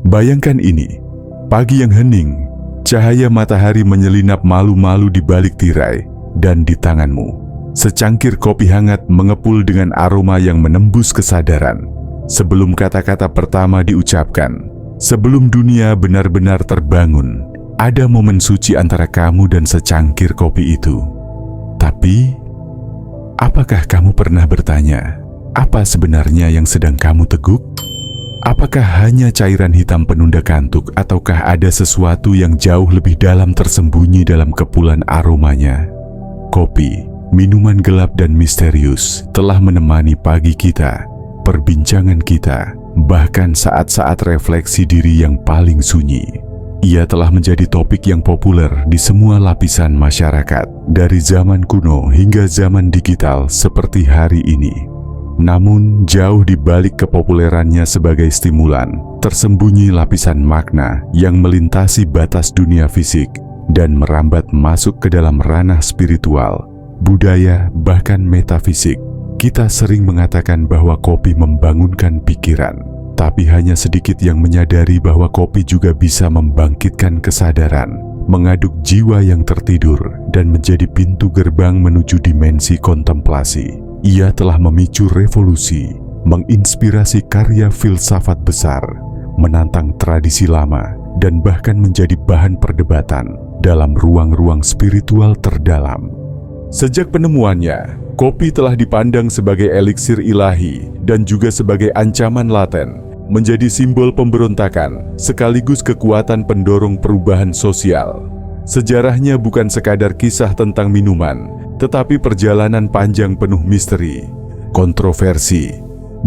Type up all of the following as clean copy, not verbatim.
Bayangkan ini, pagi yang hening, cahaya matahari menyelinap malu-malu di balik tirai, dan di tanganmu, secangkir kopi hangat mengepul dengan aroma yang menembus kesadaran. Sebelum kata-kata pertama diucapkan, sebelum dunia benar-benar terbangun, ada momen suci antara kamu dan secangkir kopi itu. Tapi, apakah kamu pernah bertanya, apa sebenarnya yang sedang kamu teguk? Apakah hanya cairan hitam penunda kantuk, ataukah ada sesuatu yang jauh lebih dalam tersembunyi dalam kepulan aromanya? Kopi, minuman gelap dan misterius, telah menemani pagi kita, perbincangan kita, bahkan saat-saat refleksi diri yang paling sunyi. Ia telah menjadi topik yang populer di semua lapisan masyarakat, dari zaman kuno hingga zaman digital seperti hari ini. Namun, jauh di balik kepopulerannya sebagai stimulan, tersembunyi lapisan makna yang melintasi batas dunia fisik dan merambat masuk ke dalam ranah spiritual, budaya, bahkan metafisik. Kita sering mengatakan bahwa kopi membangunkan pikiran, tapi hanya sedikit yang menyadari bahwa kopi juga bisa membangkitkan kesadaran, mengaduk jiwa yang tertidur, dan menjadi pintu gerbang menuju dimensi kontemplasi. Ia telah memicu revolusi, menginspirasi karya filsafat besar, menantang tradisi lama, dan bahkan menjadi bahan perdebatan dalam ruang-ruang spiritual terdalam. Sejak penemuannya, kopi telah dipandang sebagai eliksir ilahi dan juga sebagai ancaman laten, menjadi simbol pemberontakan sekaligus kekuatan pendorong perubahan sosial. Sejarahnya bukan sekadar kisah tentang minuman, tetapi perjalanan panjang penuh misteri, kontroversi,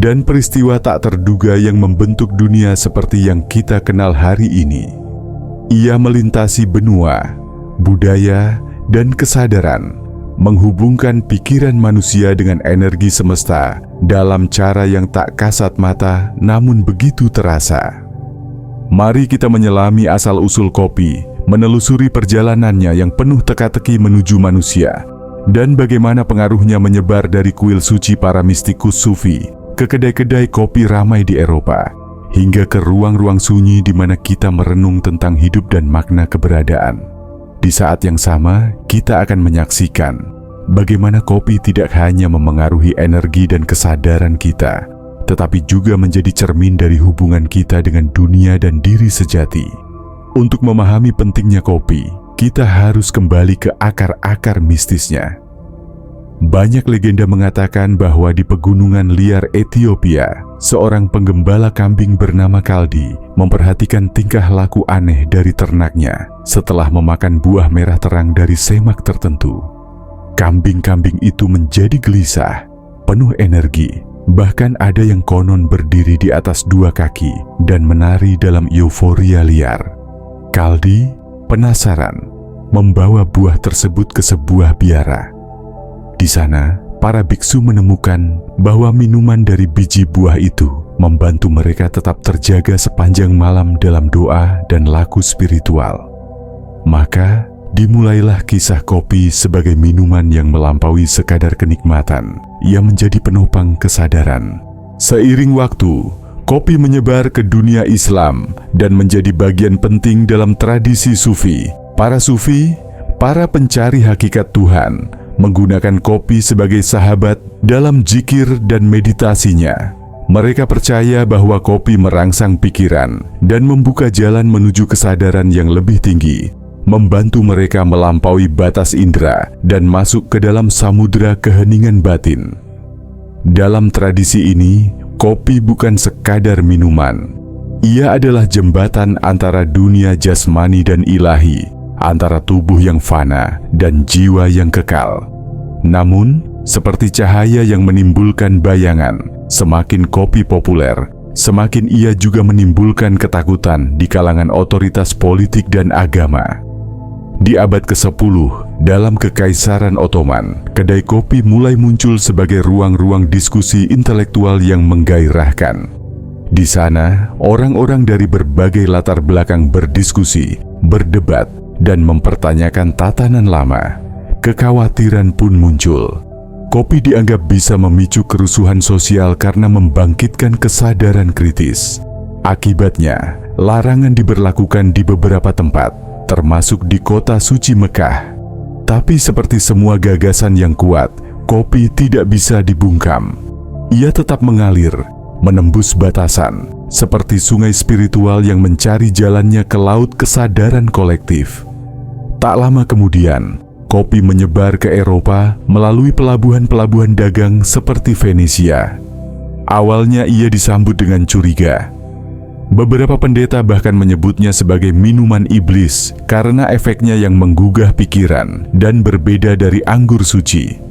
dan peristiwa tak terduga yang membentuk dunia seperti yang kita kenal hari ini. Ia melintasi benua, budaya, dan kesadaran, menghubungkan pikiran manusia dengan energi semesta dalam cara yang tak kasat mata namun begitu terasa. Mari kita menyelami asal-usul kopi, menelusuri perjalanannya yang penuh teka-teki menuju manusia, dan bagaimana pengaruhnya menyebar dari kuil suci para mistikus sufi ke kedai-kedai kopi ramai di Eropa, hingga ke ruang-ruang sunyi di mana kita merenung tentang hidup dan makna keberadaan. Di saat yang sama, kita akan menyaksikan bagaimana kopi tidak hanya memengaruhi energi dan kesadaran kita, tetapi juga menjadi cermin dari hubungan kita dengan dunia dan diri sejati. Untuk memahami pentingnya kopi, kita harus kembali ke akar-akar mistisnya. Banyak legenda mengatakan bahwa di pegunungan liar Ethiopia, seorang penggembala kambing bernama Kaldi memperhatikan tingkah laku aneh dari ternaknya setelah memakan buah merah terang dari semak tertentu. Kambing-kambing itu menjadi gelisah, penuh energi, bahkan ada yang konon berdiri di atas dua kaki dan menari dalam euforia liar. Kaldi penasaran, membawa buah tersebut ke sebuah biara. Di sana, para biksu menemukan bahwa minuman dari biji buah itu membantu mereka tetap terjaga sepanjang malam dalam doa dan laku spiritual. Maka, dimulailah kisah kopi sebagai minuman yang melampaui sekadar kenikmatan, yang menjadi penopang kesadaran. Seiring waktu, kopi menyebar ke dunia Islam dan menjadi bagian penting dalam tradisi sufi. Para sufi, para pencari hakikat Tuhan, menggunakan kopi sebagai sahabat dalam zikir dan meditasinya. Mereka percaya bahwa kopi merangsang pikiran dan membuka jalan menuju kesadaran yang lebih tinggi, membantu mereka melampaui batas indera dan masuk ke dalam samudera keheningan batin. Dalam tradisi ini, kopi bukan sekadar minuman. Ia adalah jembatan antara dunia jasmani dan ilahi, antara tubuh yang fana dan jiwa yang kekal. Namun, seperti cahaya yang menimbulkan bayangan, semakin kopi populer, semakin ia juga menimbulkan ketakutan di kalangan otoritas politik dan agama. Di abad ke-10, dalam Kekaisaran Ottoman, kedai kopi mulai muncul sebagai ruang-ruang diskusi intelektual yang menggairahkan. Di sana, orang-orang dari berbagai latar belakang berdiskusi, berdebat, dan mempertanyakan tatanan lama. Kekhawatiran pun muncul. Kopi dianggap bisa memicu kerusuhan sosial karena membangkitkan kesadaran kritis. Akibatnya, larangan diberlakukan di beberapa tempat, termasuk di kota suci Mekah. Tapi seperti semua gagasan yang kuat, kopi tidak bisa dibungkam. Ia tetap mengalir, menembus batasan, seperti sungai spiritual yang mencari jalannya ke laut kesadaran kolektif. Tak lama kemudian, kopi menyebar ke Eropa melalui pelabuhan-pelabuhan dagang seperti Venesia. Awalnya ia disambut dengan curiga. Beberapa pendeta bahkan menyebutnya sebagai minuman iblis karena efeknya yang menggugah pikiran dan berbeda dari anggur suci.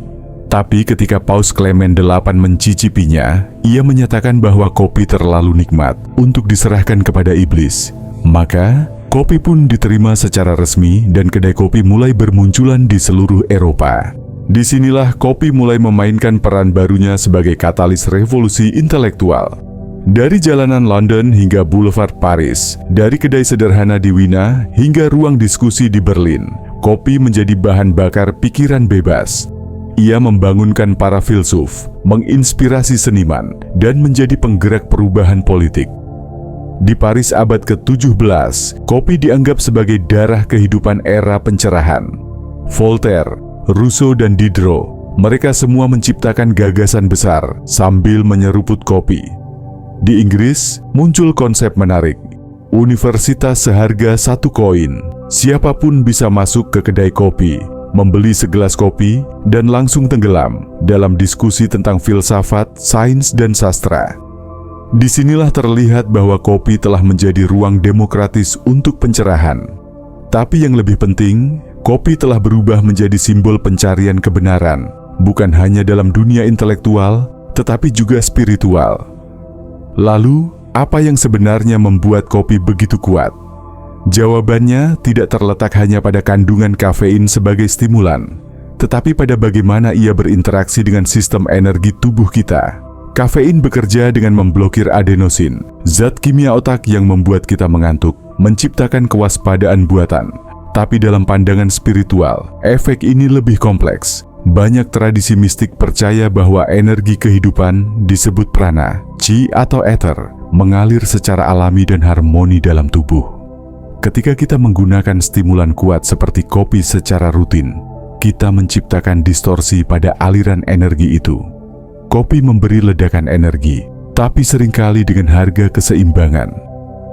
Tapi ketika Paus Clement VIII mencicipinya, ia menyatakan bahwa kopi terlalu nikmat untuk diserahkan kepada iblis. Maka, kopi pun diterima secara resmi dan kedai kopi mulai bermunculan di seluruh Eropa. Disinilah kopi mulai memainkan peran barunya sebagai katalis revolusi intelektual. Dari jalanan London hingga Boulevard Paris, dari kedai sederhana di Wina hingga ruang diskusi di Berlin, kopi menjadi bahan bakar pikiran bebas. Ia membangunkan para filsuf, menginspirasi seniman, dan menjadi penggerak perubahan politik. Di Paris abad ke-17, kopi dianggap sebagai darah kehidupan era pencerahan. Voltaire, Rousseau, dan Diderot, mereka semua menciptakan gagasan besar sambil menyeruput kopi. Di Inggris, muncul konsep menarik. Universitas seharga 1 koin. Siapapun bisa masuk ke kedai kopi, membeli segelas kopi, dan langsung tenggelam dalam diskusi tentang filsafat, sains, dan sastra. Disinilah terlihat bahwa kopi telah menjadi ruang demokratis untuk pencerahan. Tapi yang lebih penting, kopi telah berubah menjadi simbol pencarian kebenaran, bukan hanya dalam dunia intelektual, tetapi juga spiritual. Lalu, apa yang sebenarnya membuat kopi begitu kuat? Jawabannya tidak terletak hanya pada kandungan kafein sebagai stimulan, tetapi pada bagaimana ia berinteraksi dengan sistem energi tubuh kita. Kafein bekerja dengan memblokir adenosin, zat kimia otak yang membuat kita mengantuk, menciptakan kewaspadaan buatan. Tapi dalam pandangan spiritual, efek ini lebih kompleks. Banyak tradisi mistik percaya bahwa energi kehidupan disebut prana, chi atau ether, mengalir secara alami dan harmoni dalam tubuh. Ketika kita menggunakan stimulan kuat seperti kopi secara rutin, kita menciptakan distorsi pada aliran energi itu. Kopi memberi ledakan energi, tapi seringkali dengan harga keseimbangan.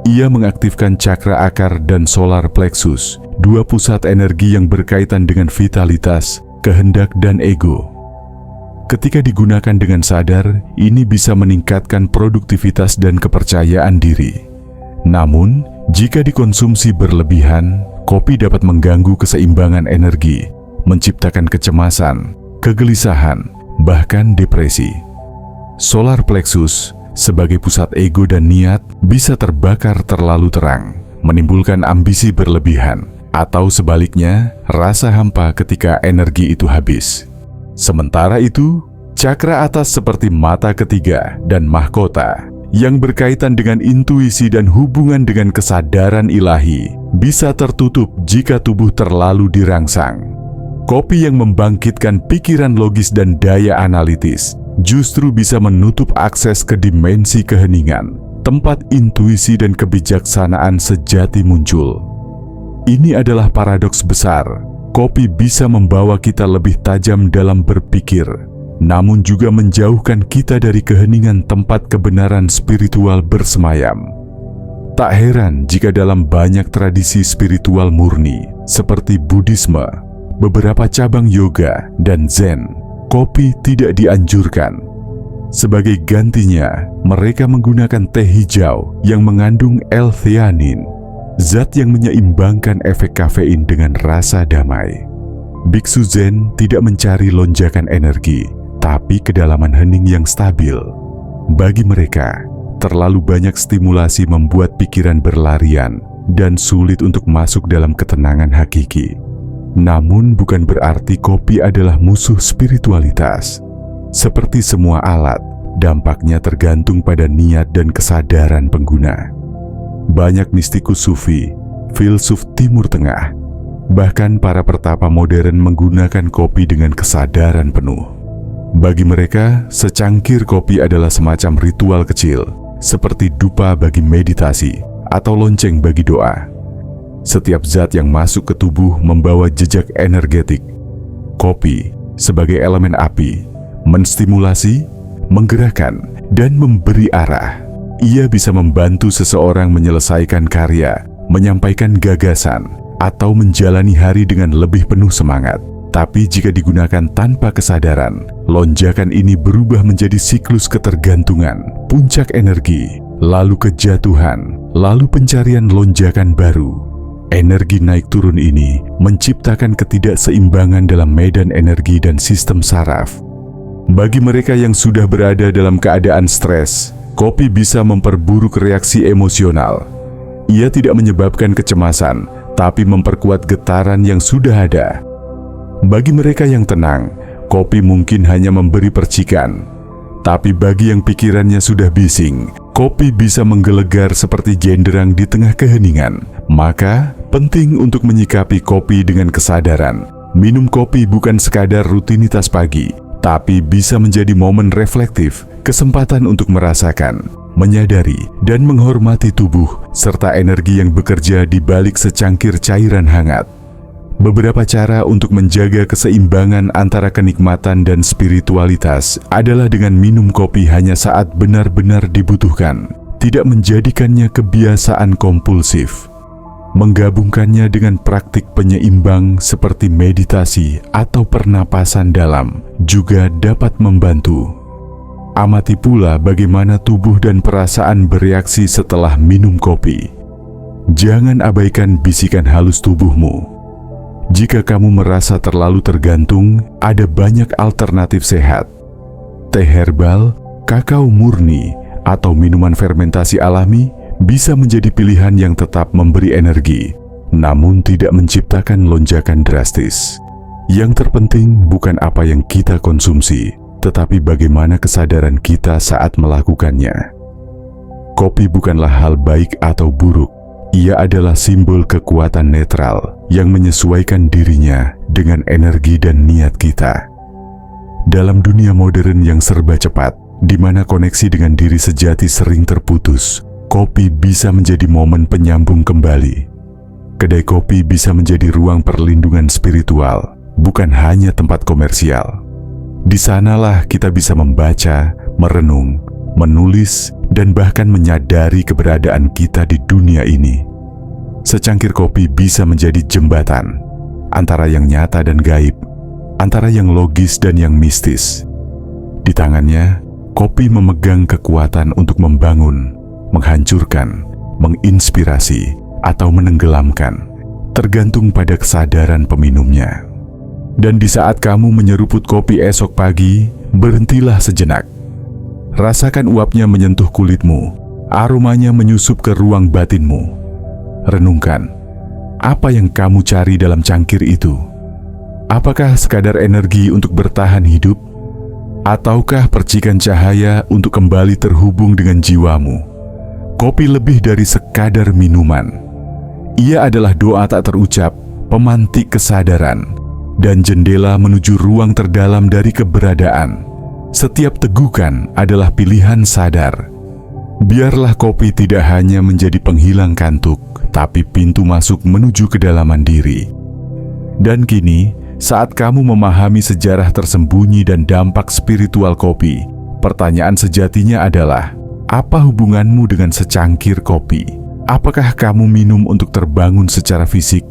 Ia mengaktifkan cakra akar dan solar plexus, dua pusat energi yang berkaitan dengan vitalitas, kehendak, dan ego. Ketika digunakan dengan sadar, ini bisa meningkatkan produktivitas dan kepercayaan diri. Namun, jika dikonsumsi berlebihan, kopi dapat mengganggu keseimbangan energi, menciptakan kecemasan, kegelisahan, bahkan depresi. Solar plexus, sebagai pusat ego dan niat, bisa terbakar terlalu terang, menimbulkan ambisi berlebihan, atau sebaliknya, rasa hampa ketika energi itu habis. Sementara itu, cakra atas seperti mata ketiga dan mahkota, yang berkaitan dengan intuisi dan hubungan dengan kesadaran ilahi, bisa tertutup jika tubuh terlalu dirangsang. Kopi yang membangkitkan pikiran logis dan daya analitis, justru bisa menutup akses ke dimensi keheningan, tempat intuisi dan kebijaksanaan sejati muncul. Ini adalah paradoks besar. Kopi bisa membawa kita lebih tajam dalam berpikir, namun juga menjauhkan kita dari keheningan tempat kebenaran spiritual bersemayam. Tak heran jika dalam banyak tradisi spiritual murni, seperti Buddhisme, beberapa cabang yoga, dan Zen, kopi tidak dianjurkan. Sebagai gantinya, mereka menggunakan teh hijau yang mengandung L-theanin, zat yang menyeimbangkan efek kafein dengan rasa damai. Biksu Zen tidak mencari lonjakan energi, tapi kedalaman hening yang stabil. Bagi mereka, terlalu banyak stimulasi membuat pikiran berlarian dan sulit untuk masuk dalam ketenangan hakiki. Namun bukan berarti kopi adalah musuh spiritualitas. Seperti semua alat, dampaknya tergantung pada niat dan kesadaran pengguna. Banyak mistikus sufi, filsuf Timur Tengah, bahkan para pertapa modern menggunakan kopi dengan kesadaran penuh. Bagi mereka, secangkir kopi adalah semacam ritual kecil, seperti dupa bagi meditasi atau lonceng bagi doa. Setiap zat yang masuk ke tubuh membawa jejak energetik. Kopi sebagai elemen api menstimulasi, menggerakkan, dan memberi arah. Ia bisa membantu seseorang menyelesaikan karya, menyampaikan gagasan, atau menjalani hari dengan lebih penuh semangat. Tapi jika digunakan tanpa kesadaran, lonjakan ini berubah menjadi siklus ketergantungan, puncak energi, lalu kejatuhan, lalu pencarian lonjakan baru. Energi naik turun ini menciptakan ketidakseimbangan dalam medan energi dan sistem saraf. Bagi mereka yang sudah berada dalam keadaan stres, kopi bisa memperburuk reaksi emosional. Ia tidak menyebabkan kecemasan, tapi memperkuat getaran yang sudah ada. Bagi mereka yang tenang, kopi mungkin hanya memberi percikan. Tapi bagi yang pikirannya sudah bising, kopi bisa menggelegar seperti genderang di tengah keheningan. Maka, penting untuk menyikapi kopi dengan kesadaran. Minum kopi bukan sekadar rutinitas pagi, tapi bisa menjadi momen reflektif, kesempatan untuk merasakan, menyadari, dan menghormati tubuh, serta energi yang bekerja di balik secangkir cairan hangat. Beberapa cara untuk menjaga keseimbangan antara kenikmatan dan spiritualitas adalah dengan minum kopi hanya saat benar-benar dibutuhkan, tidak menjadikannya kebiasaan kompulsif. Menggabungkannya dengan praktik penyeimbang seperti meditasi atau pernapasan dalam juga dapat membantu. Amati pula bagaimana tubuh dan perasaan bereaksi setelah minum kopi. Jangan abaikan bisikan halus tubuhmu. Jika kamu merasa terlalu tergantung, ada banyak alternatif sehat. Teh herbal, kakao murni, atau minuman fermentasi alami bisa menjadi pilihan yang tetap memberi energi, namun tidak menciptakan lonjakan drastis. Yang terpenting bukan apa yang kita konsumsi, tetapi bagaimana kesadaran kita saat melakukannya. Kopi bukanlah hal baik atau buruk, ia adalah simbol kekuatan netral yang menyesuaikan dirinya dengan energi dan niat kita. Dalam dunia modern yang serba cepat, di mana koneksi dengan diri sejati sering terputus, kopi bisa menjadi momen penyambung kembali. Kedai kopi bisa menjadi ruang perlindungan spiritual, bukan hanya tempat komersial. Di sanalah kita bisa membaca, merenung, menulis, dan bahkan menyadari keberadaan kita di dunia ini. Secangkir kopi bisa menjadi jembatan antara yang nyata dan gaib, antara yang logis dan yang mistis. Di tangannya, kopi memegang kekuatan untuk membangun, menghancurkan, menginspirasi, atau menenggelamkan, tergantung pada kesadaran peminumnya. Dan di saat kamu menyeruput kopi esok pagi, berhentilah sejenak. Rasakan uapnya menyentuh kulitmu, aromanya menyusup ke ruang batinmu. Renungkan, apa yang kamu cari dalam cangkir itu? Apakah sekadar energi untuk bertahan hidup? Ataukah percikan cahaya untuk kembali terhubung dengan jiwamu? Kopi lebih dari sekadar minuman. Ia adalah doa tak terucap, pemantik kesadaran, dan jendela menuju ruang terdalam dari keberadaan. Setiap tegukan adalah pilihan sadar. Biarlah kopi tidak hanya menjadi penghilang kantuk, tapi pintu masuk menuju kedalaman diri. Dan kini, saat kamu memahami sejarah tersembunyi dan dampak spiritual kopi, pertanyaan sejatinya adalah, apa hubunganmu dengan secangkir kopi? Apakah kamu minum untuk terbangun secara fisik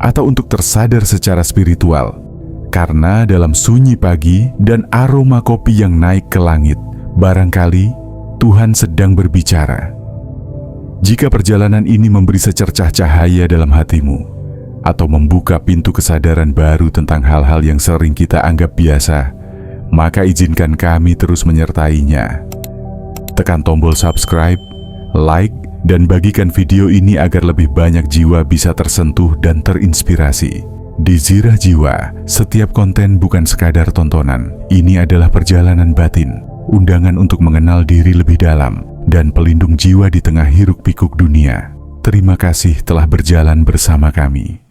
atau untuk tersadar secara spiritual? Karena dalam sunyi pagi dan aroma kopi yang naik ke langit, barangkali Tuhan sedang berbicara. Jika perjalanan ini memberi secercah cahaya dalam hatimu, atau membuka pintu kesadaran baru tentang hal-hal yang sering kita anggap biasa, maka izinkan kami terus menyertainya. Tekan tombol subscribe, like, dan bagikan video ini agar lebih banyak jiwa bisa tersentuh dan terinspirasi. Di Zirah Jiwa, setiap konten bukan sekadar tontonan. Ini adalah perjalanan batin, undangan untuk mengenal diri lebih dalam, dan pelindung jiwa di tengah hiruk-pikuk dunia. Terima kasih telah berjalan bersama kami.